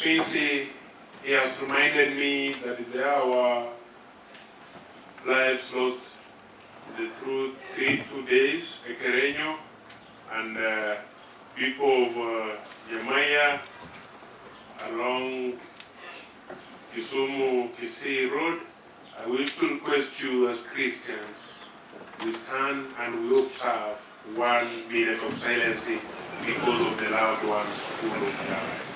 since he has reminded me that there are lives lost through 2 days, Ekereño, and people of Nyamira along Kisumu-Kisii Road. I wish to request you as Christians, we stand and we observe 1 minute of silence because of the loved ones who lost their lives.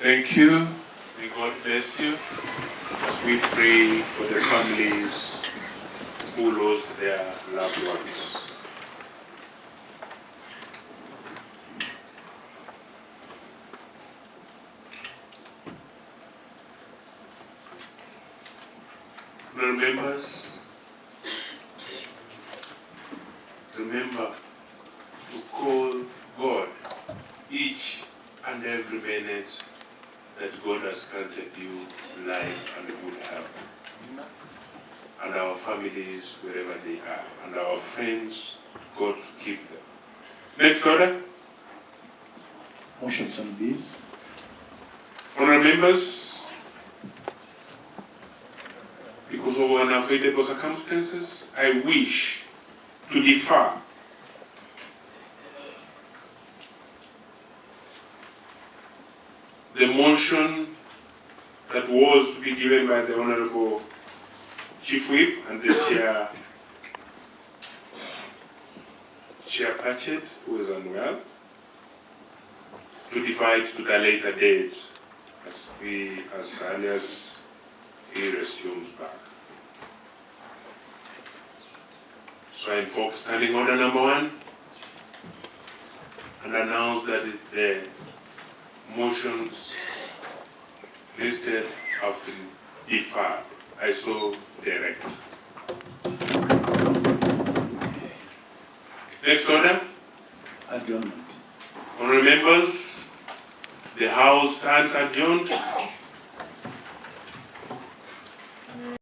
Thank you. May God bless you as we pray for the families who lost their loved ones. Members, remember to call God each and every minute that God has granted you life and good health, and our families wherever they are, and our friends, God to keep them. Next order. Motions and bills. Honourable members, because of unavoidable circumstances, I wish to defer the motion that was to be given by the Honorable Chief Whip and the Chair Patchett, who is unwell, to defer it to the later date as early as he resumes back. So I invoke standing order number 1 and announce that the motions listed have been deferred. I so direct. Next order. Adjournment. Honourable members, the House stands adjourned